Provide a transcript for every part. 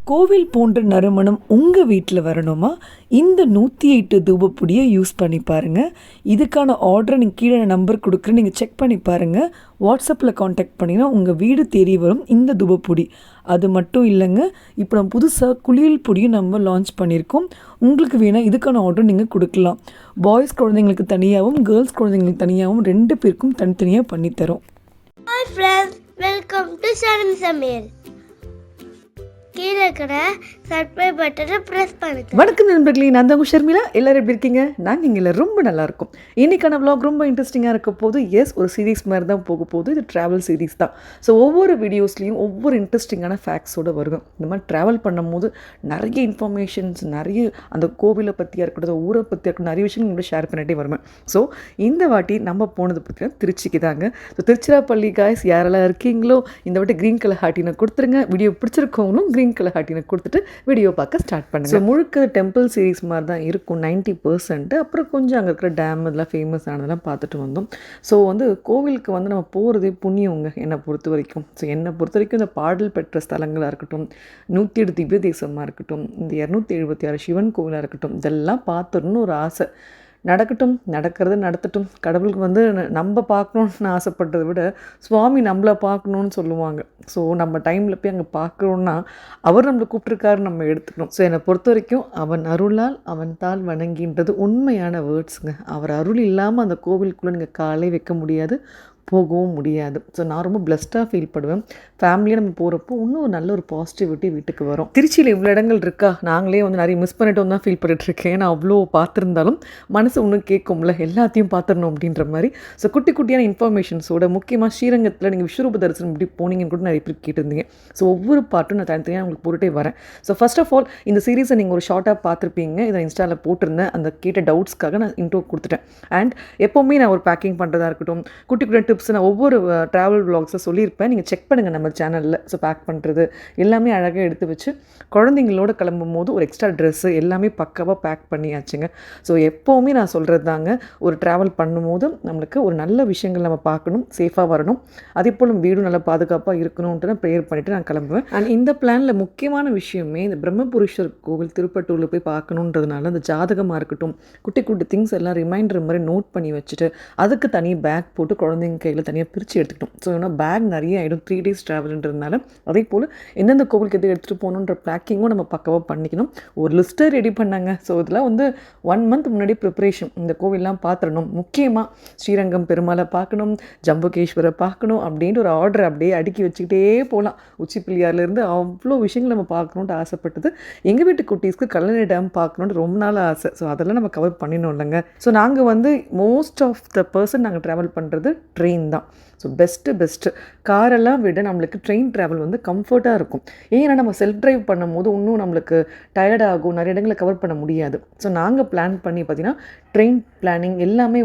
கோவில் போன்ற நறுமணம் உங்கள் வீட்டில் வரணுமா? இந்த 108 தூபப்பொடியை யூஸ் பண்ணி பாருங்கள். இதுக்கான ஆர்டரை நீங்கள் கீழே நம்பர் கொடுக்குறேன், நீங்கள் செக் பண்ணி பாருங்கள். வாட்ஸ்அப்பில் காண்டாக்ட் பண்ணிங்கன்னா உங்கள் வீடு தேடி வரும் இந்த தூபப்பொடி. அது மட்டும் இல்லைங்க, இப்போ நம்ம புதுசாக குளியல் பொடியும் நம்ம லான்ச் பண்ணியிருக்கோம். உங்களுக்கு வேணால் இதுக்கான ஆர்டர் நீங்கள் கொடுக்கலாம். பாய்ஸ் குழந்தைங்களுக்கு தனியாகவும் கேர்ள்ஸ் குழந்தைங்களுக்கு தனியாகவும் 2 பேருக்கும் தனித்தனியாக பண்ணித்தரோம். Hi friends, welcome to Sharon Samir. கீழே இருக்கிற சப்ஸ்கிரைப் பட்டனை ப்ரெஸ் பண்ணுங்க. வணக்கம் நண்பர்களே, நான் தான் ஷர்மிளா. எல்லோரும் எப்படி இருக்கீங்க? நாங்கள் இங்கே ரொம்ப நல்லாயிருக்கும். இன்றைக்கான vlog ரொம்ப இன்ட்ரெஸ்டிங்காக இருக்க போது. ஒரு சீரீஸ் மாதிரி தான் போக போகுது. இது ட்ராவல் சீரீஸ் தான். ஸோ ஒவ்வொரு வீடியோஸ்லேயும் ஒவ்வொரு இன்ட்ரெஸ்டிங்கான ஃபேக்ட்ஸோடு வருவேன். இந்த மாதிரி ட்ராவல் பண்ணும்போது நிறைய இன்ஃபர்மேஷன்ஸ், நிறைய அந்த கோவிலை பற்றியாக இருக்கட்டும், ஊரை பற்றியாக இருக்கட்டும், நிறைய விஷயங்கள் உங்களோட ஷேர் பண்ணிகிட்டே வருவேன். ஸோ இந்த வாட்டி நம்ம போனது பார்த்தீங்கன்னா திருச்சிக்கு தாங்க. ஸோ திருச்சிராப்பள்ளி காய்ஸ் யாரெல்லாம் இருக்கீங்களோ இந்த வாட்டி க்ரீன் கலர் ஹார்ட்டினை கொடுத்துருங்க. வீடியோ பிடிச்சிருக்கவங்களும் க்ரீன் கலர் ஹார்ட்டினை கொடுத்துட்டு வீடியோ பார்க்க ஸ்டார்ட் பண்ணுங்க. ஸோ முழுக்க டெம்பிள் சீரீஸ் மாதிரி தான் இருக்கும் 90%. அப்புறம் கொஞ்சம் அங்கே இருக்கிற டேம் இதெல்லாம் ஃபேமஸ் ஆனதெல்லாம் பார்த்துட்டு வந்தோம். ஸோ கோவிலுக்கு நம்ம போகிறதே புண்ணியவங்க என்னை பொறுத்த வரைக்கும். ஸோ என்னை பொறுத்த வரைக்கும் இந்த பாடல் பெற்ற ஸ்தலங்களாக இருக்கட்டும், 108 திவ்ய தேசமாக இருக்கட்டும், இந்த 276 சிவன் கோவிலாக இருக்கட்டும், இதெல்லாம் பார்த்துடணும்னு ஒரு ஆசை. நடக்கிறது நடத்தட்டும். கடவுளுக்கு நம்ம பார்க்கணுன்னு ஆசைப்பட்டதை விட சுவாமி நம்மளை பார்க்கணுன்னு சொல்லுவாங்க. ஸோ நம்ம டைமில் போய் அங்கே பார்க்குறோன்னா அவர் நம்மளை கூப்பிட்ருக்காரு, நம்ம எடுத்துக்கணும். ஸோ என்னை பொறுத்த வரைக்கும் அவன் அருளால் அவன் தாள் வணங்கின்றது உண்மையான வேர்ட்ஸுங்க. அவர் அருள் இல்லாமல் அந்த கோவிலுக்குள்ளே நீங்கள் காலை வைக்க முடியாது, போகவும் முடியாது. ஸோ நான் ரொம்ப பிளஸ்டாக ஃபீல் பண்ணுவேன். ஃபேமிலியாக நம்ம போகிறப்போ இன்னும் ஒரு நல்ல ஒரு பாசிட்டிவிட்டி வீட்டுக்கு வரும். திருச்சியில் இவ்வளோ இடங்கள் இருக்கா, நாங்களே நிறைய மிஸ் பண்ணிட்டோம் தான் ஃபீல் பண்ணிட்டுருக்கேன். நான் அவ்வளோ பார்த்துருந்தாலும் மனசு ஒன்றும் கேட்கும்ல, எல்லாத்தையும் பார்த்துடணும் அப்படின்ற மாதிரி. ஸோ குட்டி குட்டியான இன்ஃபர்மேஷன்ஸோட, முக்கியமாக ஸ்ரீரங்கத்தில் நீங்கள் விஸ்வரூப தரிசனம் இப்படி போனீங்கன்னு கூட நிறைய பேர் கேட்டிருந்தீங்க. ஸோ ஒவ்வொரு பாட்டும் நான் தனித்தனியாக உங்களுக்கு போட்டுகிட்டே வரேன். ஸோ ஃபர்ஸ்ட் ஆஃப் ஆல் இந்த சீரீஸை நீங்கள் ஒரு ஷார்ட்டாக பார்த்துருப்பீங்க. இதை இன்ஸ்டாவில் போட்டிருந்தேன். அந்த கேட்ட டவுட்ஸ்க்காக நான் இன்ட்ரோ கொடுத்துட்டேன். அண்ட் எப்போவுமே நான் ஒரு பேக்கிங் பண்ணுறதா இருக்கட்டும், குட்டி குட்டி டிப்ஸ் நான் ஒவ்வொரு ட்ராவல் விளாக்ஸில் சொல்லியிருப்பேன். நீங்கள் செக் பண்ணுங்கள் நம்ம சேனலில். ஸோ பேக் பண்ணுறது எல்லாமே அழகாக எடுத்து வச்சு குழந்தைங்களோட கிளம்பும் போது ஒரு எக்ஸ்ட்ரா ட்ரெஸ்ஸு எல்லாமே பக்காவாக பேக் பண்ணியாச்சுங்க. ஸோ எப்போவுமே நான் சொல்கிறது தாங்க, ஒரு ட்ராவல் பண்ணும்போது நம்மளுக்கு ஒரு நல்ல விஷயங்கள் நம்ம பார்க்கணும், சேஃபாக வரணும், அதே போல் வீடும் நல்லா பாதுகாப்பாக இருக்கணும்ன்ட்டு நான் ப்ரேயர் பண்ணிவிட்டு நான் கிளம்புவேன். அண்ட் இந்த பிளானில் முக்கியமான விஷயமே இந்த பிரம்மபுரீஸ்வர் கோவில் திருப்பட்டூரில் போய் பார்க்கணுன்றதுனால அந்த ஜாதகமாக இருக்கட்டும், குட்டி குட்டி திங்ஸ் எல்லாம் ரிமைண்டர் மாதிரி நோட் பண்ணி வச்சுட்டு அதுக்கு தனி பேக் போட்டு குழந்தைங்க கையில் தனியாக பிரித்து எடுத்துக்கிட்டோம். ஸோ பேக் நிறைய ஆகிடும் 3 days ட்ராவல்ன்றதுனால. அதே போல் எந்தெந்த கோவிலுக்கு எது எடுத்துகிட்டு போகணுன்ற பேக்கிங்கும் நம்ம பக்கவாக பண்ணிக்கணும். ஒரு லிஸ்ட்டை ரெடி பண்ணாங்க. ஸோ இதெல்லாம் 1 month முன்னாடி ப்ரிப்பரேஷன். இந்த கோவிலெலாம் பார்த்துடணும், முக்கியமாக ஸ்ரீரங்கம் பெருமாளை பார்க்கணும், ஜம்புகேஸ்வரை பார்க்கணும் அப்படின்ட்டு ஒரு ஆர்டர் அப்படியே அடுக்கி வச்சுக்கிட்டே போகலாம். உச்சிப்பிள்ளையார்லேருந்து அவ்வளோ விஷயங்கள் நம்ம பார்க்கணுன்ட்டு ஆசைப்பட்டது. எங்கள் வீட்டு குட்டீஸ்க்கு கல்லணை டேம் பார்க்கணுன்ட்டு ரொம்ப நாள் ஆசை. ஸோ அதெல்லாம் நம்ம கவர் பண்ணிடணும் இல்லைங்க. ஸோ நாங்கள் மோஸ்ட் ஆஃப் த பர்சன் நாங்கள் ட்ராவல் பண்ணுறது ட்ரெயின் தான். ஸோ பெஸ்ட்டு காரெல்லாம் விட நம்மளுக்கு ட்ரெயின் ட்ராவல் கம்ஃபர்ட்டாக இருக்கும். ஏன்னா நம்ம செல்ஃப் ட்ரைவ் பண்ணும் போது இன்னும் நம்மளுக்கு டயர்டாகும், நிறைய இடங்களை கவர் பண்ண முடியாது. ஸோ நாங்கள் பிளான் பண்ணி பார்த்திங்கன்னா ட்ரெயின் பிளானிங் எல்லாமே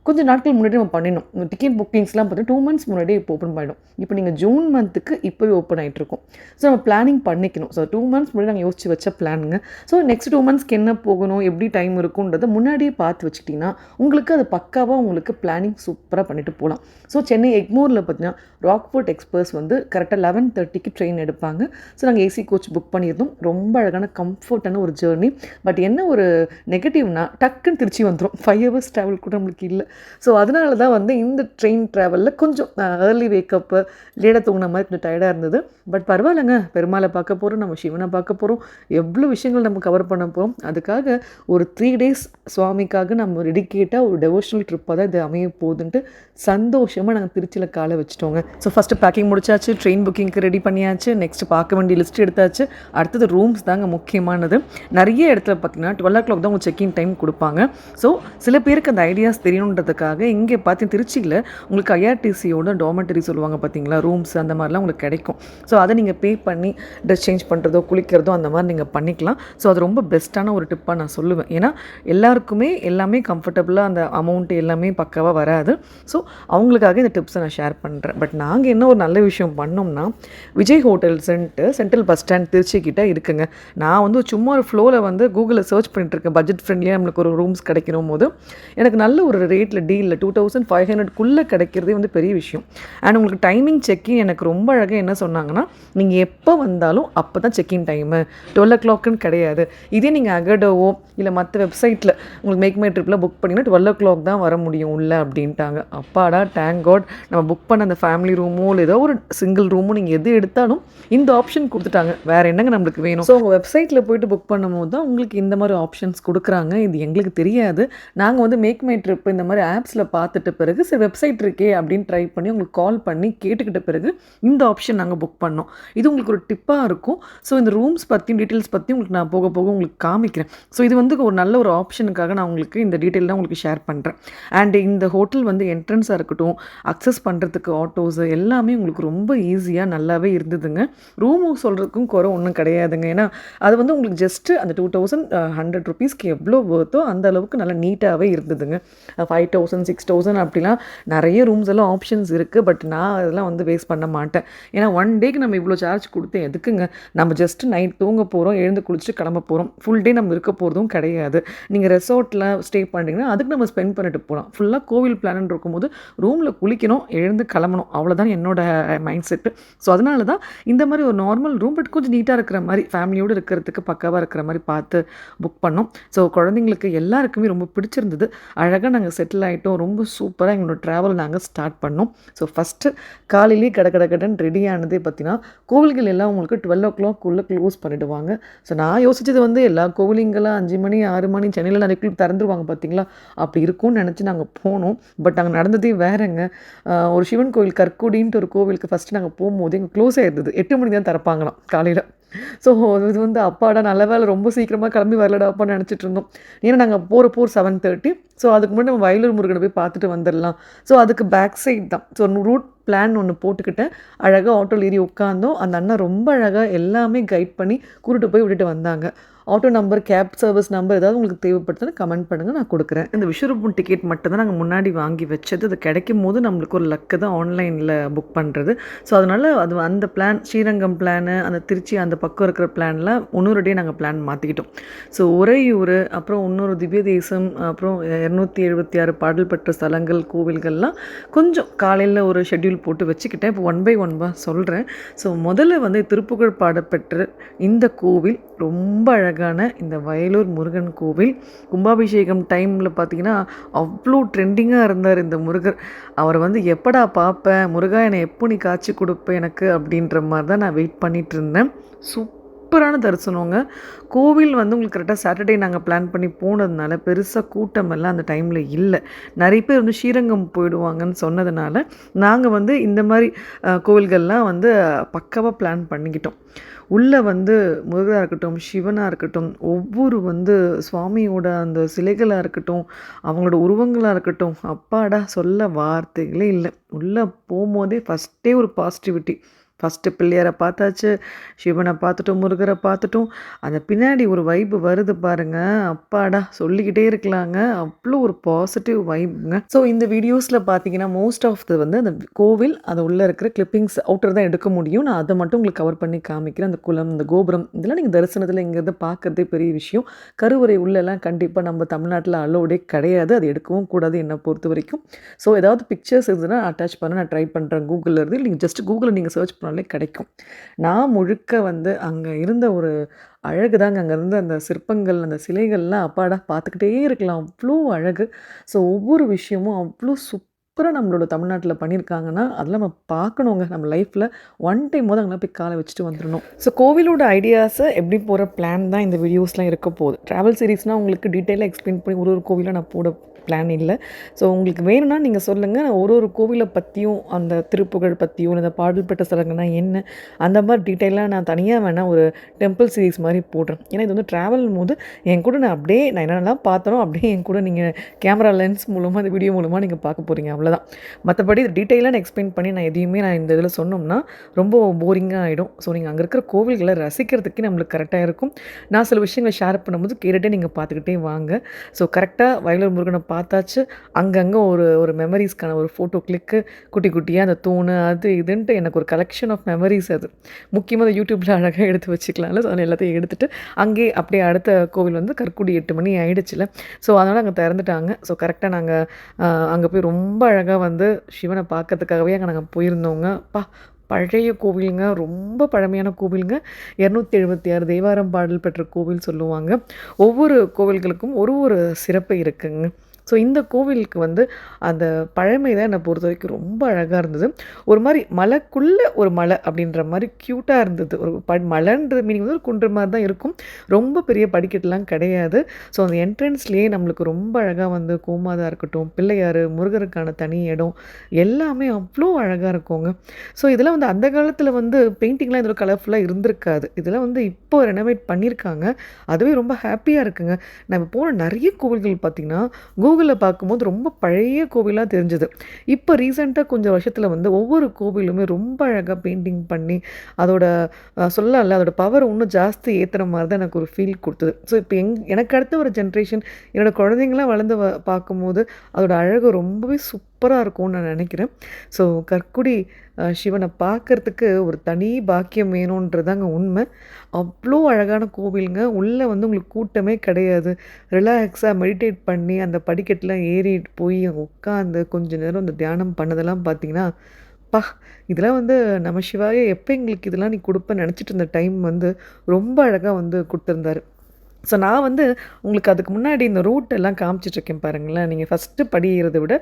கொஞ்சம் நாட்கள் முன்னாடி நம்ம பண்ணிடணும். டிக்கெட் புக்கிங்ஸ்லாம் பார்த்தீங்கன்னா 2 months முன்னாடியே இப்போ ஓப்பன் பண்ணிடும். இப்போ நீங்கள் ஜூன் மந்த்துக்கு இப்போவே ஓப்பன் ஆகிட்ருக்கோம். ஸோ நம்ம பிளானிங் பண்ணிக்கணும். ஸோ 2 months முன்னாடி நாங்கள் யோசிச்சு வச்ச பிளானுங்க. ஸோ நெக்ஸ்ட் 2 monthsக்கு என்ன போகணும், எப்படி டைம் இருக்குன்றதை முன்னாடியே பார்த்து வச்சுக்கிட்டிங்கன்னா உங்களுக்கு அது பக்காவாக உங்களுக்கு பிளானிங் சூப்பராக பண்ணிட்டு போகலாம். ஸோ சென்னை எக்மோரில் பார்த்தீங்கன்னா ராக்ஃபோர்ட் எக்ஸ்பிரஸ் கரெக்டாக 11:30க்கு ட்ரெயின் எடுப்பாங்க. ஸோ நாங்கள் ஏசி கோச் புக் பண்ணியிருந்தோம். ரொம்ப அழகான கம்ஃபர்ட்டான ஒரு ஜேர்னி. பட் என்ன ஒரு நெகட்டிவ்னா டக்குன்னு திருச்சி வந்துடும். 5 hours ட்ராவல் கூட நம்மளுக்கு இல்லை. ஸோ அதனால தான் இந்த ட்ரெயின் ட்ராவலில் கொஞ்சம் ஏர்லி வேக்கப்பு, லேட்டாக தூங்கின மாதிரி கொஞ்சம் டயர்டாக இருந்தது. பட் பரவாயில்லைங்க, பெருமாளை பார்க்க போகிறோம், நம்ம சிவனை பார்க்க போகிறோம், எவ்வளோ விஷயங்கள் நம்ம கவர் பண்ண போகிறோம். அதுக்காக ஒரு 3 days சுவாமிக்காக நம்ம டெடிக்கேட்டாக ஒரு டெவோஷனல் ட்ரிப்பாக தான் இது அமைய போகுதுன்ட்டு சந்தோஷமாக நாங்கள் திருச்சியில் காலை வச்சுட்டோங்க. ஸோ ஃபஸ்ட்டு பேக்கிங் முடிச்சாச்சு, ட்ரெயின் புக்கிங்க்கு ரெடி பண்ணியாச்சு, நெக்ஸ்ட் பார்க்க வேண்டிய லிஸ்ட் எடுத்தாச்சு. அடுத்தது ரூம்ஸ் தாங்க முக்கியமானது. நிறைய இடத்துல பார்த்திங்கன்னா 12 o'clock தான் உங்கள் செக்இன் டைம் கொடுப்பாங்க. ஸோ சில பேருக்கு அந்த ஐடியாஸ் தெரியணுன்றதுக்காக இங்கே பார்த்தீங்கன்னா திருச்சியில் உங்களுக்கு ஐஆர்டிசியோட டார்மெட்டரி சொல்லுவாங்க பார்த்தீங்களா, ரூம்ஸ் அந்த மாதிரிலாம் உங்களுக்கு கிடைக்கும். ஸோ அதை நீங்கள் பே பண்ணி ட்ரெஸ் சேஞ்ச் பண்ணுறதோ குளிக்கிறதோ அந்த மாதிரி நீங்கள் பண்ணிக்கலாம். ஸோ அது ரொம்ப பெஸ்ட்டான ஒரு டிப்பாக நான் சொல்லுவேன். ஏன்னா எல்லாருக்குமே எல்லாமே கம்ஃபர்டபுளாக அந்த அமௌண்ட் எல்லாமே பக்காவாக வராது. ஸோ அவங்களுக்காக இந்த டிப்ஸை நான் ஷேர் பண்ணுறேன். பட் நாங்கள் என்ன ஒரு நல்ல விஷயம் பண்ணோம்னா, விஜய் ஹோட்டல்ஸுன்ட்டு சென்ட்ரல் பஸ் ஸ்டாண்ட் திருச்சிக்கிட்ட இருக்குங்க. நான் சும்மா ஒரு ஃப்ளோவில் கூகுளில் சர்ச் பண்ணிட்டுருக்கேன், பட்ஜெட் ஃப்ரெண்ட்லியாக நம்மளுக்கு ஒரு ரூம்ஸ் கிடைக்கணும் போது எனக்கு நல்ல ஒரு ரேட் வெப்சைட்டில் டீலில் 2500 கிடைக்கிறதே வந்து பெரிய விஷயம். அண்ட் உங்களுக்கு டைமிங் செக்இன் எனக்கு ரொம்ப அழகாக என்ன சொன்னாங்கன்னா, நீங்கள் எப்போ வந்தாலும் அப்போ தான் செக்இன் டைமு, 12 o'clockன்னு கிடையாது. இதே நீங்கள் அகடோவோ இல்லை மற்ற வெப்சைட்டில் உங்களுக்கு மேக் மை ட்ரிப்பில் புக் பண்ணிங்கன்னா 12 o'clock தான் வர முடியும் உள்ள அப்படின்ட்டாங்க. அப்பாடா, தேங்க் காட். நம்ம புக் பண்ண அந்த ஃபேமிலி ரூமோ இல்லை ஏதோ ஒரு சிங்கிள் ரூமோ நீங்கள் எது எடுத்தாலும் இந்த ஆப்ஷன் கொடுத்துட்டாங்க. வேறு என்னங்க நம்மளுக்கு வேணும்? ஸோ உங்கள் வெப்சைட்டில் போய்ட்டு புக் பண்ணும்போது தான் உங்களுக்கு இந்த மாதிரி ஆப்ஷன்ஸ் கொடுக்குறாங்க. இது எங்களுக்கு தெரியாது. நாங்கள் வந்து மேக் மை ட்ரிப் இந்த மாதிரி ஆப்ஸில் பார்த்துட்ட பிறகு சரி வெப்சைட் இருக்கே அப்படின்னு ட்ரை பண்ணி உங்களுக்கு கால் பண்ணி கேட்டுக்கிட்ட பிறகு இந்த ஆப்ஷன் நாங்கள் புக் பண்ணோம். இது உங்களுக்கு ஒரு டிப்பாக இருக்கும். ஸோ இந்த ரூம்ஸ் பற்றியும் டீட்டெயில்ஸ் பற்றியும் உங்களுக்கு நான் போக போக உங்களுக்கு காமிக்கிறேன். ஸோ இது வந்து ஒரு நல்ல ஒரு ஆப்ஷனுக்காக நான் உங்களுக்கு இந்த டீட்டெயில் தான் உங்களுக்கு ஷேர் பண்ணுறேன். அண்ட் இந்த ஹோட்டல் வந்து என்ட்ரன்ஸாக இருக்கட்டும், அக்சஸ் பண்ணுறதுக்கு ஆட்டோஸு எல்லாமே உங்களுக்கு ரொம்ப ஈஸியாக நல்லாவே இருந்ததுங்க. ரூமு சொல்கிறதுக்கும் குறை ஒன்றும் கிடையாதுங்க. ஏன்னா அது வந்து உங்களுக்கு ஜஸ்ட்டு அந்த 2100 rupeesக்கு எவ்வளோ வருதோ அந்த அளவுக்கு நல்லா நீட்டாகவே இருந்ததுங்க. 5000 6000 அப்படிலாம் நிறைய ரூம்ஸ் எல்லாம் ஆப்ஷன்ஸ் இருக்குது. பட் நான் அதெல்லாம் வந்து வேஸ்ட் பண்ண மாட்டேன். ஏன்னா ஒன் டேக்கு நம்ம இவ்வளோ சார்ஜ் கொடுத்து எதுக்குங்க? நம்ம ஜஸ்ட்டு நைட் தூங்க போகிறோம், எழுந்து குளிச்சுட்டு கிளம்ப போகிறோம். ஃபுல் டே நம்ம இருக்க போகிறதும் கிடையாது. நீங்கள் ரெசார்ட்டில் ஸ்டே பண்ணிட்டீங்கன்னா அதுக்கு நம்ம ஸ்பெண்ட் பண்ணிட்டு போகலாம். ஃபுல்லாக கோவில் பிளான் இருக்கும்போது ரூமில் குளிக்கணும், எழுந்து கிளம்பணும், அவ்வளோதான் என்னோட மைண்ட் செட்டு. ஸோ அதனால தான் இந்த மாதிரி ஒரு நார்மல் ரூம் பட் கொஞ்சம் நீட்டாக இருக்கிற மாதிரி ஃபேமிலியோடு இருக்கிறதுக்கு பக்காவாக இருக்கிற மாதிரி பார்த்து புக் பண்ணோம். ஸோ குழந்தைங்களுக்கு எல்லாருக்குமே ரொம்ப பிடிச்சிருந்தது. அழகாக நாங்கள் செட்டில் ஆகிட்டோம். ரொம்ப சூப்பராக எங்களோட ட்ராவல் நாங்கள் ஸ்டார்ட் பண்ணோம். ஸோ ஃபஸ்ட்டு காலையிலேயே கடகடன்னு ரெடி ஆனதே பார்த்தீங்கன்னா கோவில்கள் எல்லாம் உங்களுக்கு 12 o'clock க்ளோஸ் பண்ணிவிடுவாங்க. ஸோ நான் யோசிச்சது வந்து எல்லா கோவிலுங்கெல்லாம் 5 மணி 6 மணி சென்னையில் நிறைய திறந்துருவாங்க பார்த்தீங்களா, அப்படி இருக்கும்னு நினச்சி நாங்கள் போனோம். பட் அங்கே நடந்ததே வேறங்க. ஒரு சிவன் கோவில் கற்குடின்ட்டு ஒரு கோவிலுக்கு ஃபஸ்ட்டு நாங்கள் போகும்போது எங்கள் க்ளோஸ் ஆகிருந்தது. 8 மணிக்கு தான் திறப்பாங்களாம் காலையில். ஸோ இது வந்து அப்பாடா நல்ல வேலை ரொம்ப சீக்கிரமாக கிளம்பி வரலடாப்பான்னு நினச்சிட்டு இருந்தோம். ஏன்னா நாங்கள் போகிறப்போ ஒரு 7:30. ஸோ அதுக்கு முன்னாடி நம்ம வயலூர் முருகனை போய் பார்த்துட்டு வந்துடலாம். ஸோ அதுக்கு பேக் சைட் தான். ஸோ ரூட் பிளான் ஒன்று போட்டுக்கிட்டேன். அழகாக ஆட்டோவில் ஏறி உட்காந்தோம். அந்த அண்ணா ரொம்ப அழகாக எல்லாமே கைட் பண்ணி கூட்டிட்டு போய் விட்டுட்டு வந்தாங்க. Auto number, cab service number ஏதாவது உங்களுக்கு தேவைப்படுதுன்னு கமெண்ட் பண்ணுங்கள், நான் கொடுக்குறேன். இந்த விஸ்வரூபம் டிக்கெட் மட்டும் தான் நாங்கள் முன்னாடி வாங்கி வச்சது. அது கிடைக்கும் போது நம்மளுக்கு ஒரு லக்கு தான் ஆன்லைனில் புக் பண்ணுறது. ஸோ அதனால் அது அந்த பிளான் ஸ்ரீரங்கம் பிளானு, அந்த திருச்சி அந்த பக்கம் இருக்கிற பிளான்லாம் இன்னொரு டே நாங்கள் பிளான் மாற்றிக்கிட்டோம். ஸோ உறையூர், அப்புறம் இன்னொரு திவ்ய தேசம், அப்புறம் 276 பாடல் பெற்ற ஸ்தலங்கள் கோவில்கள்லாம் கொஞ்சம் காலையில் ஒரு ஷெட்யூல் போட்டு வச்சுக்கிட்டேன். இப்போ 1 by 1 சொல்கிறேன். ஸோ முதல்ல வந்து திருப்புகழ் பாடப்பெற்ற இந்த கோவில் ரொம்ப அழகான இந்த வயலூர் முருகன் கோவில். கும்பாபிஷேகம் டைமில் பார்த்தீங்கன்னா அவ்வளோ ட்ரெண்டிங்காக இருந்தார் இந்த முருகர். அவரை வந்து எப்படா பார்ப்பேன், முருகா என்னை எப்போ நீ காட்சி கொடுப்பேன் எனக்கு அப்படின்ற மாதிரி தான் நான் வெயிட் பண்ணிகிட்டு இருந்தேன். சூப்பரான தரிசனங்க. கோவில் வந்து உங்களுக்கு கரெக்டாக சாட்டர்டே நாங்கள் பிளான் பண்ணி போனதுனால பெருசாக கூட்டமெல்லாம் அந்த டைமில் இல்லை. நிறைய பேர் வந்து ஸ்ரீரங்கம் போயிடுவாங்கன்னு சொன்னதுனால நாங்கள் வந்து இந்த மாதிரி கோவில்கள்லாம் வந்து பக்காவாக பிளான் பண்ணிக்கிட்டோம். உள்ளே வந்து முருகராக இருக்கட்டும், சிவனாக இருக்கட்டும், ஒவ்வொரு வந்து சுவாமியோட அந்த சிலைகளாக இருக்கட்டும், அவங்களோட உருவங்களாக இருக்கட்டும், அப்பாடா சொல்ல வார்த்தைகளே இல்லை. உள்ளே போகும்போதே ஃபஸ்ட்டே ஒரு பாசிட்டிவிட்டி. ஃபஸ்ட்டு பிள்ளையாரை பார்த்தாச்சு, சிவனை பார்த்துட்டோம், முருகரை பார்த்துட்டோம். அந்த பின்னாடி ஒரு வைப்பு வருது பாருங்கள், அப்பாடா சொல்லிக்கிட்டே இருக்கலாங்க. அவ்வளோ ஒரு பாசிட்டிவ் வைப்புங்க. ஸோ இந்த வீடியோஸில் பார்த்தீங்கன்னா மோஸ்ட் ஆஃப் த வந்து அந்த கோவில் அது உள்ளே இருக்கிற கிளிப்பிங்ஸ் அவுட்டர் தான் எடுக்க முடியும். நான் அதை மட்டும் உங்களுக்கு கவர் பண்ணி காமிக்கிறேன். அந்த குளம், இந்த கோபுரம் இதெல்லாம் நீங்கள் தரிசனத்தில் இங்கேருந்து பார்க்குறதே பெரிய விஷயம். கருவறை உள்ளெல்லாம் கண்டிப்பாக நம்ம தமிழ்நாட்டில் அலோடே கிடையாது. அது எடுக்கவும் கூடாது என்னை பொறுத்த வரைக்கும். ஸோ ஏதாவது பிக்சர்ஸ் இருந்ததுன்னா அட்டாச் பண்ண நான் ட்ரை பண்ணுறேன் கூகுளில் இருந்து. நீங்கள் ஜஸ்ட் கூகுளில் நீங்கள் சர்ச் பண்ண கிடைக்கும். நான் முழுக்க வந்து அங்கே இருந்த ஒரு அழகு தாங்க. அங்கே இருந்த அந்த சிற்பங்கள், அந்த சிலைகள்லாம் அப்பாடா பார்த்துக்கிட்டே இருக்கலாம், அவ்வளோ அழகு. ஸோ ஒவ்வொரு விஷயமும் அவ்வளோ சூப்பராக நம்மளோட தமிழ்நாட்டில் பண்ணியிருக்காங்கன்னா அதெல்லாம் நம்ம பார்க்கணுங்க. நம்ம லைஃப்பில் ஒன் டைம் போது அங்கே போய் காலை வச்சுட்டு வந்துடணும். ஸோ கோவிலோட ஐடியாஸை எப்படி போகிற பிளான் தான் இந்த வீடியோஸ்லாம் இருக்க போகுது. ட்ராவல் சீரீஸ்னால் உங்களுக்கு டீட்டெயிலாக எக்ஸ்பிளைன் பண்ணி ஒரு கோவிலை நான் போட பிளான் இல்லை. ஸோ உங்களுக்கு வேணும்னா நீங்கள் சொல்லுங்கள். நான் ஒரு கோவிலை பற்றியும் அந்த திருப்புகழ் பற்றியும் இந்த பாடல் பெற்ற ஸ்தலங்கள்னா என்ன அந்த மாதிரி டீட்டெயிலாக நான் தனியாக வேணால் ஒரு டெம்பிள் சீரீஸ் மாதிரி போடுறேன். ஏன்னா இது வந்து ட்ராவல் போது என் கூட நான் அப்படியே நான் என்னென்னலாம் பார்த்தனோ அப்படியே என் கூட நீங்கள் கேமரா லென்ஸ் மூலமாக இந்த வீடியோ மூலமாக நீங்கள் பார்க்க போகிறீங்க, அவ்வளோதான். மற்றபடி டீட்டெயிலாக நான் எக்ஸ்பிளைன் பண்ணி நான் எதையுமே நான் இந்த இதில் சொன்னோம்னா ரொம்ப போரிங்காக ஆகிடும். ஸோ நீங்கள் அங்கே இருக்கிற கோவில்களை ரசிக்கிறதுக்கே நம்மளுக்கு கரெக்டாக இருக்கும். நான் சில விஷயங்களை ஷேர் பண்ணும்போது கேட்டுகிட்டே நீங்கள் பார்த்துக்கிட்டே வாங்க. ஸோ கரெக்டாக வயலூர் முருகனை பார்த்தாச்சு. அங்கங்கே ஒரு ஒரு மெமரீஸ்க்கான ஒரு ஃபோட்டோ கிளிக்கு, குட்டி குட்டியாக அந்த தூணு அது இதுன்ட்டு எனக்கு ஒரு கலெக்ஷன் ஆஃப் மெமரீஸ் அது. முக்கியமாக அந்த யூடியூப்பில் அழகாக எடுத்து வச்சுக்கலாம்ல. ஸோ அதில் எல்லாத்தையும் எடுத்துகிட்டு அங்கேயே அப்படியே அடுத்த கோவில் வந்து கற்குடி 8 மணி ஆயிடுச்சுல. ஸோ அதனால் அங்கே திறந்துட்டாங்க. ஸோ கரெக்டாக நாங்கள் அங்கே போய் ரொம்ப அழகாக வந்து சிவனை பார்க்கறதுக்காகவே அங்கே நாங்கள் போயிருந்தோங்க. பழைய கோவிலுங்க, ரொம்ப பழமையான கோவிலுங்க. 276 தேவாரம் பாடல் பெற்ற கோவில் சொல்லுவாங்க. ஒவ்வொரு கோவில்களுக்கும் ஒரு ஒரு சிறப்பு இருக்குங்க. ஸோ இந்த கோவிலுக்கு வந்து அந்த பழமை தான் என்னை பொறுத்த வரைக்கும் ரொம்ப அழகாக இருந்தது. ஒரு மாதிரி மலைக்குள்ளே ஒரு மலை அப்படின்ற மாதிரி க்யூட்டாக இருந்தது. ஒரு மலைன்ற மீனிங் வந்து ஒரு குன்று மாதிரி தான் இருக்கும். ரொம்ப பெரிய படிக்கட்டுலாம் கிடையாது. ஸோ அந்த என்ட்ரன்ஸ்லேயே நம்மளுக்கு ரொம்ப அழகாக வந்து கோமாதா இருக்கட்டும், பிள்ளையார், முருகருக்கான தனி இடம் எல்லாமே அவ்வளோ அழகாக இருக்குங்க. ஸோ இதெல்லாம் வந்து அந்த காலத்தில் வந்து பெயிண்டிங்லாம் இதில் கலர்ஃபுல்லாக இருந்திருக்காது. இதெல்லாம் வந்து இப்போ ரெனோவேட் பண்ணியிருக்காங்க. அதுவே ரொம்ப ஹாப்பியாக இருக்குங்க. நம்ம போன நிறைய கோவில்கள் பார்த்திங்கன்னா கூகுளில் பார்க்கும்போது ரொம்ப பழைய கோவிலாக தெரிஞ்சுது. இப்போ ரீசெண்டாக கொஞ்சம் வருஷத்தில் வந்து ஒவ்வொரு கோவிலுமே ரொம்ப அழகாக பெயிண்டிங் பண்ணி அதோட சொல்லல அதோட பவர் இன்னும் ஜாஸ்தி ஏற்றுற மாதிரி தான் எனக்கு ஒரு ஃபீல் கொடுத்தது. ஸோ இப்போ எனக்கு அடுத்த ஒரு ஜென்ரேஷன் என்னோடய குழந்தைங்களாம் வளர்ந்து பார்க்கும்போது அதோட அழகு ரொம்பவே சூப்பராக இருக்கும்னு நான் நினைக்கிறேன். ஸோ கற்குடி சிவனை பார்க்குறதுக்கு ஒரு தனி பாக்கியம் வேணுன்றதாங்க உண்மை. அவ்வளோ அழகான கோவிலுங்க. உள்ளே வந்து உங்களுக்கு கூட்டமே கிடையாது. ரிலாக்ஸாக மெடிடேட் பண்ணி அந்த படிக்கட்டுலாம் ஏறிட்டு போய் அங்கே உட்காந்து கொஞ்ச நேரம் அந்த தியானம் பண்ணதெல்லாம் பார்த்தீங்கன்னா, இதெல்லாம் வந்து நம சிவாய எப்போ எங்களுக்கு இதெல்லாம் நீ கொடுப்பேன்னு நினச்சிட்டு இருந்த டைம் வந்து ரொம்ப அழகாக வந்து கொடுத்துருந்தாரு. ஸோ நான் வந்து உங்களுக்கு அதுக்கு முன்னாடி இந்த ரூட் எல்லாம் காமிச்சிட்ருக்கேன் பாருங்களேன். நீங்கள் ஃபஸ்ட்டு படி ஏறதை விட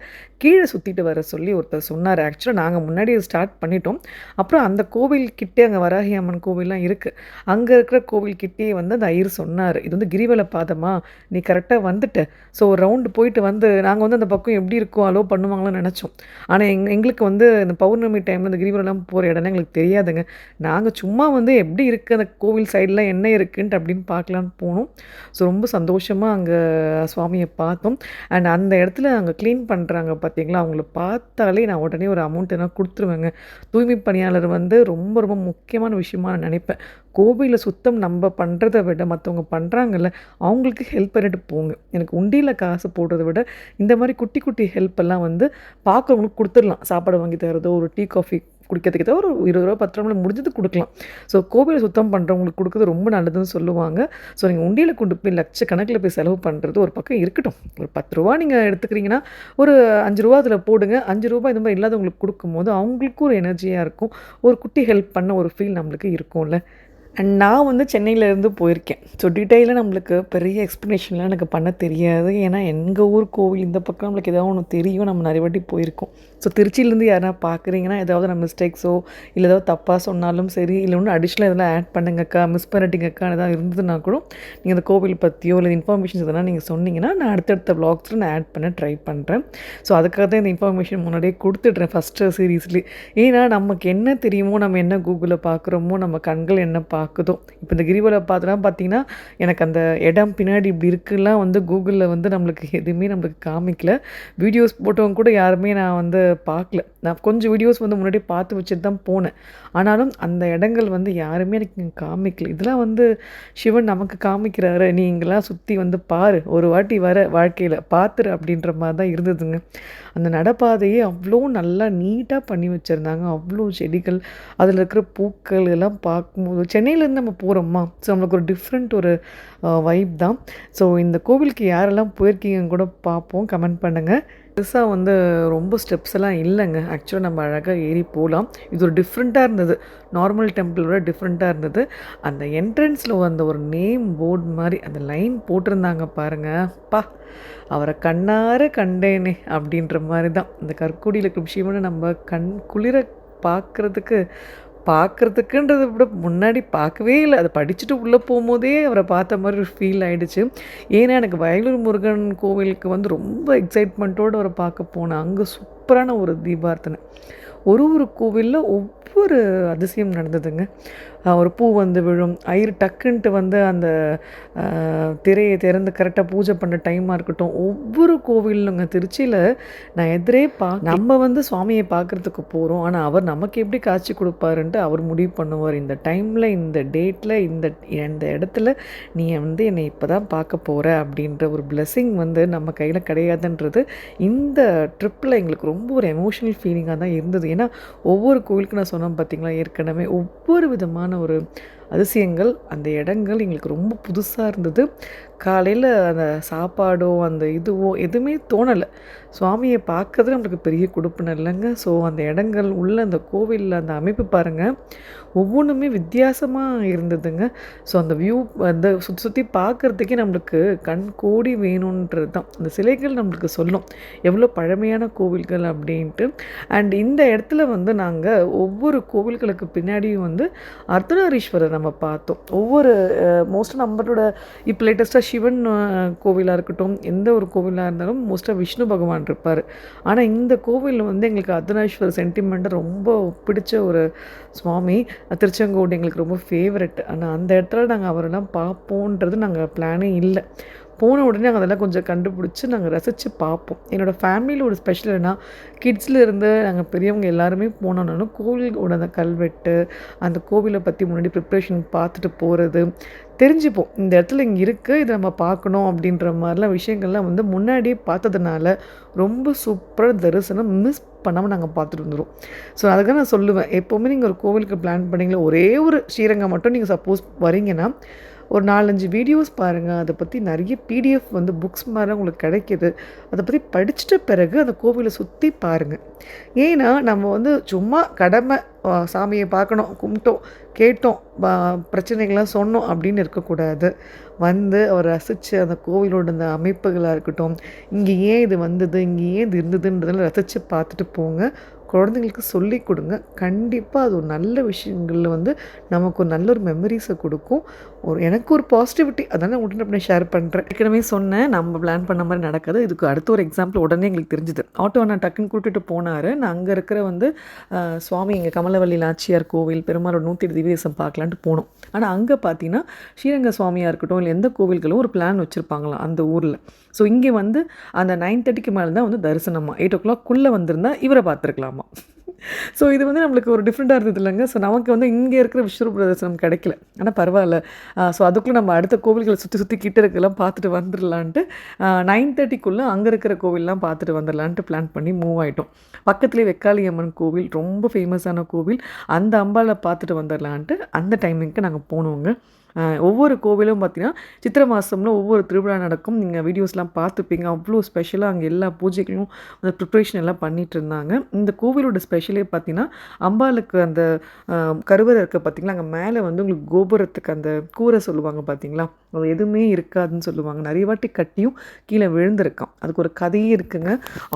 கீழே சுற்றிட்டு வர சொல்லி ஒருத்தர் சொன்னார். ஆக்சுவலாக நாங்கள் முன்னாடி ஸ்டார்ட் பண்ணிட்டோம். அப்புறம் அந்த கோவில்கிட்டே அங்கே வராகி அம்மன் கோவில்லாம் இருக்குது. அங்கே இருக்கிற கோவில்கிட்டே வந்து அந்த ஐயர் சொன்னார், இது வந்து கிரிவல பாதமா, நீ கரெக்டாக வந்துட்ட. ஸோ ஒரு ரவுண்டு போயிட்டு வந்து நாங்கள் வந்து அந்த பக்கம் எப்படி இருக்கும் அலோவ் பண்ணுவாங்களான்னு நினச்சோம். ஆனால் எங்களுக்கு வந்து இந்த பௌர்ணமி டைமில் இந்த கிரிவலம் போகிற இடம்னா எங்களுக்கு தெரியாதுங்க. நாங்கள் சும்மா வந்து எப்படி இருக்குது அந்த கோவில் சைடெலாம் என்ன இருக்குன்ட்டு அப்படின்னு பார்க்கலான்னு போனோம். ஸோ ரொம்ப சந்தோஷமாக அங்கே சுவாமியை பார்த்தோம். அண்ட் அந்த இடத்துல அங்கே க்ளீன் பண்ணுறாங்க பார்த்தீங்களா, அவங்கள பார்த்தாலே நான் உடனே ஒரு அமௌண்ட் எதனா கொடுத்துருவேங்க. தூய்மை பணியாளர் வந்து ரொம்ப ரொம்ப முக்கியமான விஷயமா நான் நினைப்பேன். கோவிலில் சுத்தம் நம்ம பண்ணுறதை விட மற்றவங்க பண்ணுறாங்கல்ல, அவங்களுக்கு ஹெல்ப் பண்ணிட்டு போங்க. எனக்கு உண்டியில் காசு போடுறத விட இந்த மாதிரி குட்டி குட்டி ஹெல்ப் எல்லாம் வந்து பார்க்குறவங்களுக்கு கொடுத்துடலாம். சாப்பாடு வாங்கி தரதோ, ஒரு டீ காஃபி குடிக்கிறதுக்கு ஏதோ ஒரு 20 ரூபா 10 ரூபா முடிஞ்சது கொடுக்கலாம். ஸோ கோவிலை சுத்தம் பண்ணுறவங்களுக்கு கொடுக்குறது ரொம்ப நல்லதுன்னு சொல்லுவாங்க. ஸோ நீங்கள் உண்டியில் கொண்டு போய் லட்சக்கணக்கில் போய் செலவு பண்ணுறது ஒரு பக்கம் இருக்கட்டும். ஒரு 10 ரூபா நீங்கள் எடுத்துக்கிறீங்கன்னா ஒரு 5 ரூபா அதில் போடுங்க. 5 ரூபா இந்த மாதிரி இல்லாதவங்களுக்கு கொடுக்கும்போது அவங்களுக்கும் ஒரு எனர்ஜியாக இருக்கும். ஒரு குட்டி ஹெல்ப் பண்ண ஒரு ஃபீல் நம்மளுக்கு இருக்கும்ல. அண்ட் நான் வந்து சென்னையிலேருந்து போயிருக்கேன். ஸோ டீட்டெயிலாக நம்மளுக்கு பெரிய எக்ஸ்ப்ளனேஷன்லாம் எனக்கு பண்ண தெரியாது. ஏன்னா எங்கள் ஊர் கோவில் இந்த பக்கம் நம்மளுக்கு ஏதாவது ஒன்று தெரியும். நம்ம நிறைய வாட்டி போயிருக்கோம். ஸோ திருச்சியிலேருந்து யாரா பார்க்குறீங்கன்னா ஏதாவது நம்ம மிஸ்டேக்ஸோ இல்லை ஏதாவது தப்பாக சொன்னாலும் சரி, இல்லை ஒன்று அடிஷ்னலாக இதெல்லாம் ஆட் பண்ணுங்கக்கா, மிஸ் பண்ணிட்டீங்கக்கா எதாவது இருந்ததுன்னா கூட நீங்கள் அந்த கோவில் பற்றியோ இல்லை இன்ஃபர்மேஷன்ஸ் எதனா நீங்கள் சொன்னீங்கன்னா நான் அடுத்தடுத்த வ்ளாக்ஸில் நான் ஆட் பண்ண ட்ரை பண்ணுறேன். ஸோ அதுக்காக தான் இந்த இன்ஃபர்மேஷன் முன்னாடியே கொடுத்துட்றேன் ஃபஸ்ட்டு சீரீஸ்லேயே. ஏன்னா நமக்கு என்ன தெரியுமோ, நம்ம என்ன கூகுளில் பார்க்குறோமோ, நம்ம கண்கள் என்ன பார்க்குதோ. இப்போ இந்த கிரிவல பாதம்லாம் பார்த்தீங்கன்னா எனக்கு அந்த இடம் பின்னாடி இப்படி இருக்குலாம் வந்து கூகுளில் வந்து நம்மளுக்கு எதுவுமே நம்மளுக்கு காமிக்கல. வீடியோஸ் போட்டவங்க கூட யாருமே நான் வந்து பார்க்கல. நான் கொஞ்சம் வீடியோஸ் வந்து முன்னாடி பார்த்து வச்சுட்டு தான் போனேன். ஆனாலும் அந்த இடங்கள் வந்து யாருமே எனக்கு காமிக்கல. இதெல்லாம் வந்து சிவன் நமக்கு காமிக்கிறாரு, நீ இங்கெல்லாம் சுற்றி வந்து பாரு, ஒரு வாட்டி வர வாழ்க்கையில் பார்த்துரு அப்படின்ற மாதிரி தான் இருந்ததுங்க. அந்த நடப்பாதையே அவ்வளோ நல்லா நீட்டாக பண்ணி வச்சுருந்தாங்க. அவ்வளோ செடிகள், அதில் இருக்கிற பூக்கள் எல்லாம் பார்க்கும்போது சென்னையிலேருந்து நம்ம போகிறோமா, ஸோ நம்மளுக்கு ஒரு டிஃப்ரெண்ட் ஒரு வைப் தான். ஸோ இந்த கோவிலுக்கு யாரெல்லாம் போயிருக்கீங்கன்னு கூட பார்ப்போம், கமெண்ட் பண்ணுங்கள். பெருசாக வந்து ரொம்ப ஸ்டெப்ஸ் எல்லாம் இல்லைங்க. ஆக்சுவலாக நம்ம அழகாக ஏறி போகலாம். இது ஒரு டிஃப்ரெண்ட்டாக இருந்தது. நார்மல் டெம்பிளோட டிஃப்ரெண்ட்டாக இருந்தது. அந்த என்ட்ரன்ஸில் அந்த ஒரு நேம் போர்டு மாதிரி அந்த லைன் போட்டிருந்தாங்க பாருங்கள். அவரை கண்ணார கண்டேனே அப்படின்ற மாதிரி தான். இந்த கற்குடியில் இருக்கிற சிவனை நம்ம கண் குளிர பார்க்குறதுக்குன்றதை விட முன்னாடி பார்க்கவே இல்லை. அதை படிச்சுட்டு உள்ளே போகும்போதே அவரை பார்த்த மாதிரி ஒரு ஃபீல் ஆகிடுச்சு. ஏன்னா எனக்கு வயலூர் முருகன் கோவிலுக்கு வந்து ரொம்ப எக்ஸைட்மெண்ட்டோடு அவரை பார்க்க போனேன். அங்கே சூப்பரான ஒரு தீபார்த்தனை. ஒரு கோவிலில் ஒவ்வொரு அதிசயம் நடந்ததுங்க. ஒரு பூ வந்து விழும், ஐயர் டக்குன்ட்டு வந்து அந்த திரையை திறந்து கரெக்டாக பூஜை பண்ண டைமாக இருக்கட்டும், ஒவ்வொரு கோவிலுங்க திருச்சியில் நான் எதிரே நம்ம வந்து சுவாமியை பார்க்குறதுக்கு போகிறோம், ஆனால் அவர் நமக்கு எப்படி காட்சி கொடுப்பாருன்ட்டு அவர் முடிவு பண்ணுவார். இந்த டைமில், இந்த டேட்டில், இந்த இடத்துல நீ வந்து என்னை இப்போ தான் பார்க்க போகிற அப்படின்ற ஒரு பிளெஸ்ஸிங் வந்து நம்ம கையில் கிடையாதுன்றது இந்த ட்ரிப்பில் எங்களுக்கு ரொம்ப ஒரு எமோஷனல் ஃபீலிங்காக தான் இருந்தது. ஏன்னா ஒவ்வொரு கோவிலுக்கு நான் சொன்னேன் பார்த்தீங்களா ஏற்கனவே, ஒவ்வொரு விதமான ஒரு அதிசயங்கள், அந்த இடங்கள் எங்களுக்கு ரொம்ப புதுசாக இருந்தது. காலையில் அந்த சாப்பாடோ அந்த இதுவோ எதுவுமே தோணலை. சுவாமியை பார்க்கறது நம்மளுக்கு பெரிய கொடுப்பினை இல்லைங்க. ஸோ அந்த இடங்கள் உள்ள அந்த கோவிலில் அந்த அமைப்பு பாருங்கள், ஒவ்வொன்றுமே வித்தியாசமாக இருந்ததுங்க. ஸோ அந்த வியூ அந்த சுற்றி சுற்றி பார்க்குறதுக்கே நம்மளுக்கு கண் கோடி வேணுன்றது தான். அந்த சிலைகள் நம்மளுக்கு சொல்லும் எவ்வளோ பழமையான கோவில்கள் அப்படின்ட்டு. அண்ட் இந்த இடத்துல வந்து நாங்கள் ஒவ்வொரு கோவில்களுக்கு பின்னாடியும் வந்து அர்த்தநாரீஸ்வரர் நம்ம பார்த்தோம். ஒவ்வொரு மோஸ்ட்டாக நம்மளோட இப்போ லேட்டஸ்ட்டாக சிவன் கோவிலாக இருக்கட்டும், எந்த ஒரு கோவிலாக இருந்தாலும் மோஸ்ட்டாக விஷ்ணு பகவான் இருப்பார். ஆனால் இந்த கோவிலில் வந்து எங்களுக்கு அர்த்தநாரீஸ்வரர் சென்டிமெண்ட்டை ரொம்ப பிடிச்ச ஒரு சுவாமி. திருச்செங்கோடு எங்களுக்கு ரொம்ப ஃபேவரெட். ஆனால் அந்த இடத்துல நாங்கள் அவரெல்லாம் பார்ப்போன்றது நாங்கள் பிளானே இல்லை. போன உடனே நாங்கள் அதெல்லாம் கொஞ்சம் கண்டுபிடிச்சி நாங்கள் ரசித்து பார்ப்போம். என்னோடய ஃபேமிலியில் ஒரு ஸ்பெஷல் என்ன, கிட்ஸில் இருந்து நாங்கள் பெரியவங்க எல்லாருமே போனோன்னாலும் கோவிலோட அந்த கல்வெட்டு, அந்த கோவிலை பற்றி முன்னாடி ப்ரிப்ரேஷன் பார்த்துட்டு போகிறது, தெரிஞ்சுப்போம் இந்த இடத்துல இங்கே இருக்குது, இதை நம்ம பார்க்கணும் அப்படின்ற மாதிரிலாம் விஷயங்கள்லாம் வந்து முன்னாடியே பார்த்ததுனால ரொம்ப சூப்பராக தரிசனம் மிஸ் பண்ணாமல் நாங்கள் பார்த்துட்டு வந்துடுவோம். ஸோ அதுக்காக நான் சொல்லுவேன், எப்போவுமே நீங்கள் ஒரு கோவிலுக்கு பிளான் பண்ணிங்களா, ஒரே ஒரு ஸ்ரீரங்கம் மட்டும் நீங்கள் சப்போஸ் வரீங்கன்னா ஒரு 4-5 வீடியோஸ் பாருங்கள். அதை பற்றி நிறைய பிடிஎஃப் வந்து புக்ஸ் மாதிரி உங்களுக்கு கிடைக்கிது. அதை பற்றி படிச்சுட்ட பிறகு அந்த கோவிலை சுற்றி பாருங்கள். ஏன்னா நம்ம வந்து சும்மா கடமை சாமியை பார்க்கணும், கும்பிட்டோம், கேட்டோம், பிரச்சனைகள்லாம் சொன்னோம் அப்படின்னு இருக்கக்கூடாது. வந்து அவர் ரசித்து அந்த கோவிலோட அந்த அமைப்புகளாக இருக்கட்டும், இங்கே ஏன் இது வந்தது, இங்கே ஏன் இது இருந்ததுன்றதெல்லாம் ரசித்து பார்த்துட்டு போங்க. குழந்தைங்களுக்கு சொல்லி கொடுங்க. கண்டிப்பாக அது ஒரு நல்ல விஷயங்களில் வந்து நமக்கு ஒரு நல்ல ஒரு மெமரிஸை கொடுக்கும். எனக்கு ஒரு பாசிட்டிவிட்டி, அதனால் நான் உடனே ஷேர் பண்ணுறேன். ஏற்கனவே சொன்னேன், நம்ம பிளான் பண்ண மாதிரி நடக்காது. இதுக்கு அடுத்த ஒரு எக்ஸாம்பிள் உடனே எங்களுக்கு தெரிஞ்சுது. ஆட்டோ நான் டக்குன்னு கூட்டிகிட்டு போனார். நான் அங்கே இருக்கிற வந்து சுவாமி இங்கே கமலவல்லி நாச்சியார் கோவில், பெருமாளோட 108 திவ்யதேசம் பார்க்கலான்ட்டு போனோம். ஆனால் அங்கே பார்த்தீங்கன்னா ஸ்ரீரங்க சுவாமியாக இருக்கட்டும், இல்லை எந்த கோவில்களும் ஒரு பிளான் வச்சுருப்பாங்களாம் அந்த ஊரில். ஸோ இங்கே வந்து அந்த 9:30க்கு மேலே தான் வந்து தரிசனமாக, 8 o'clock வந்திருந்தால் இவரை பார்த்துருக்கலாமா. ஸோ இது வந்து நம்மளுக்கு ஒரு டிஃப்ரெண்ட்டாக இருந்தது இல்லைங்க. ஸோ நமக்கு வந்து இங்கே இருக்கிற விஸ்வரூப தரிசனம் கிடைக்கல. ஆனால் பரவாயில்ல. ஸோ அதுக்குள்ளே நம்ம அடுத்த கோவில்களை சுற்றி கிட்ட இருக்கலாம் பார்த்துட்டு வந்துடலான்ட்டு 9:30க்குள்ளே அங்கே இருக்கிற கோவில்லாம் பார்த்துட்டு வந்துடலான்ட்டு பிளான் பண்ணி மூவ் ஆகிட்டோம். பக்கத்துலேயே வெக்காளி அம்மன் கோவில், ரொம்ப ஃபேமஸான கோவில், அந்த அம்பாவை பார்த்துட்டு வந்துடலான்ட்டு அந்த டைமிங்க்கு நாங்கள் போனோங்க. ஒவ்வொரு கோவிலும் பார்த்திங்கன்னா சித்திரை மாதம்ல ஒவ்வொரு திருவிழா நடக்கும். நீங்கள் வீடியோஸ்லாம் பார்த்துப்பீங்க. அவ்வளோ ஸ்பெஷலாக அங்கே எல்லா பூஜைகளும் அந்த ப்ரிப்ரேஷன் எல்லாம் பண்ணிகிட்டு இருந்தாங்க. இந்த கோவிலோட ஸ்பெஷலே பார்த்திங்கன்னா அம்பாளுக்கு அந்த கருவறை இருக்க பார்த்திங்களா, அங்கே மேலே வந்து உங்களுக்கு கோபுரத்துக்கு அந்த கூரை சொல்லுவாங்க பார்த்திங்களா, அது எதுவுமே இருக்காதுன்னு சொல்லுவாங்க. நிறைய வாட்டி கட்டியும் கீழே விழுந்திருக்கான். அதுக்கு ஒரு கதையே இருக்குங்க.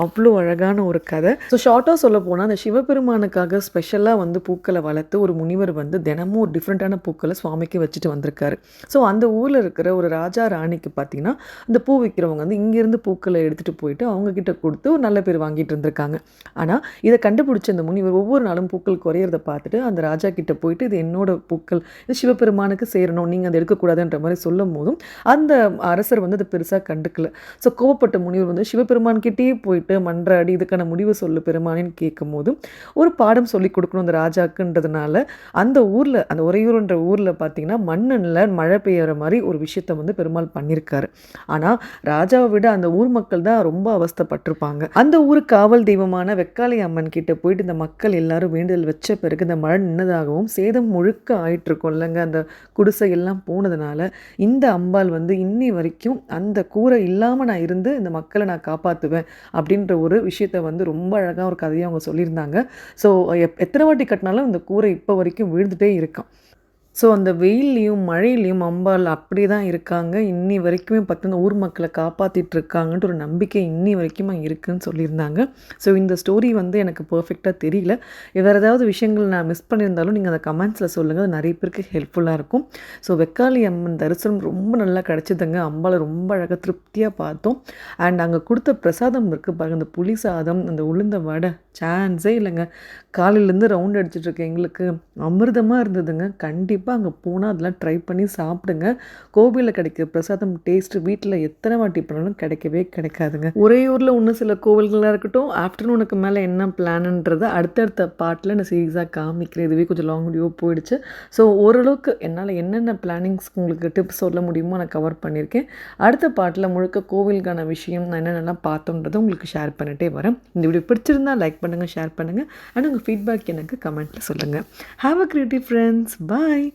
அவ்வளோ அழகான ஒரு கதை. ஸோ ஷார்ட்டாக சொல்ல போனால் அந்த சிவபெருமானுக்காக ஸ்பெஷலாக வந்து பூக்களை வளர்த்து ஒரு முனிவர் வந்து தினமும் ஒரு டிஃப்ரெண்ட்டான பூக்களை சுவாமிக்கு வச்சுட்டு வந்திருக்காரு. ஸோ அந்த ஊரில் இருக்கிற ஒரு ராஜா ராணிக்கு பார்த்தீங்கன்னா அந்த பூ விற்கிறவங்க வந்து இங்கேருந்து பூக்களை எடுத்துகிட்டு போயிட்டு அவங்கக்கிட்ட கொடுத்து ஒரு நல்ல பேர் வாங்கிட்டு இருந்திருக்காங்க. ஆனால் இதை கண்டுபிடிச்ச அந்த முனிவர் ஒவ்வொரு நாளும் பூக்கள் குறையிறத பார்த்துட்டு அந்த ராஜா கிட்ட போயிட்டு இது என்னோட பூக்கள், இது சிவபெருமானுக்கு சேரணும், நீங்கள் அதை எடுக்கக்கூடாதுன்ற மாதிரி சொல்லும் போதும் அந்த அரசர் வந்து அதை பெருசாக கண்டுக்கல. ஸோ கோவப்பட்ட முனிவர் வந்து சிவபெருமான்கிட்டே போயிட்டு மன்றாடி இதுக்கான முடிவு சொல்லு பெருமானேன்னு கேட்கும் போது ஒரு பாடம் சொல்லி கொடுக்கணும் அந்த ராஜாக்குன்றதுனால அந்த ஊரில், அந்த உறையூர்ன்ற ஊரில் பார்த்தீங்கன்னா மண்ணில் மழை பெய்யற மாதிரி ஒரு விஷயத்த வந்து பெருமாள் பண்ணியிருக்காரு. ஆனால் ராஜாவை விட அந்த ஊர் மக்கள் தான் ரொம்ப அவஸ்தைப்பட்டிருப்பாங்க. அந்த ஊர் காவல் தெய்வமான வெக்காளி அம்மன் கிட்ட போயிட்டு இந்த மக்கள் எல்லாரும் வேண்டுதல் வச்ச பிறகு இந்த மழை நின்னதாகவும் சேதம் முழுக்க ஆயிட்டு இருக்கும் இல்லைங்க, அந்த குடிசை எல்லாம் போனதுனால இந்த அம்பாள் வந்து இன்னி வரைக்கும் அந்த கூரை இல்லாமல் நான் இருந்து இந்த மக்களை நான் காப்பாற்றுவேன் அப்படின்ற ஒரு விஷயத்த வந்து ரொம்ப அழகாக ஒரு கதையை அவங்க சொல்லியிருந்தாங்க. ஸோ எத்தனை வாட்டி கட்டினாலும் இந்த கூரை இப்போ வரைக்கும் விழுந்துட்டே இருக்கான். ஸோ அந்த வெயில்லையும் மழையிலையும் அம்பாள் அப்படி தான் இருக்காங்க. இன்னி வரைக்குமே பார்த்தீங்கன்னா ஊர் மக்களை காப்பாற்றிட்டு இருக்காங்கன்ட்டு ஒரு நம்பிக்கை இன்னி வரைக்கும் இருக்குதுன்னு சொல்லியிருந்தாங்க. ஸோ இந்த ஸ்டோரி வந்து எனக்கு பர்ஃபெக்டாக தெரியல. வேறு ஏதாவது விஷயங்கள் நான் மிஸ் பண்ணியிருந்தாலும் நீங்கள் அந்த கமெண்ட்ஸில் சொல்லுங்கள், அது நிறைய பேருக்கு ஹெல்ப்ஃபுல்லாக இருக்கும். ஸோ வெக்காளி அம்மன் தரிசனம் ரொம்ப நல்லா கிடச்சிதுங்க. அம்பாளை ரொம்ப அழகாக திருப்தியாக பார்த்தோம். அண்ட் அங்கே கொடுத்த பிரசாதம் இருக்குது பாருங்கள், அந்த புளி சாதம், அந்த உளுந்த வடை, சான்ஸே இல்லைங்க. காலையிலேருந்து ரவுண்ட் அடிச்சிட்ருக்கேன், எங்களுக்கு அமிர்தமாக இருந்ததுங்க. கண்டிப்பாக கண்டிப்பாக அங்கே போனால் அதெல்லாம் ட்ரை பண்ணி சாப்பிடுங்க. கோவிலில் கிடைக்கிற பிரசாதம் டேஸ்ட்டு வீட்டில் எத்தனை வாட்டி பண்ணாலும் கிடைக்கவே கிடைக்காதுங்க. ஒரே ஊரில் இன்னும் சில கோவில்களாக இருக்கட்டும், ஆஃப்டர்நூனுக்கு மேலே என்ன பிளான்ன்றதை அடுத்தடுத்த பார்ட்டில் நான் சீரியஸாக காமிக்கிறேன். இதுவே கொஞ்சம் லாங் வீடியோ போயிடுச்சு. ஸோ ஓரளவுக்கு என்னால் என்னென்ன பிளானிங்ஸ் உங்களுக்கு டிப்ஸ் சொல்ல முடியுமோ நான் கவர் பண்ணியிருக்கேன். அடுத்த பார்ட்டில் முழுக்க கோவிலுக்கான விஷயம் நான் என்னென்னலாம் பார்த்தோன்றதை உங்களுக்கு ஷேர் பண்ணிட்டே வரேன். இந்த வீடியோ பிடிச்சிருந்தா லைக் பண்ணுங்கள், ஷேர் பண்ணுங்கள், அண்ட் உங்கள் ஃபீட்பேக் எனக்கு கமெண்ட்டில் சொல்லுங்கள். Have a creative friends. Bye.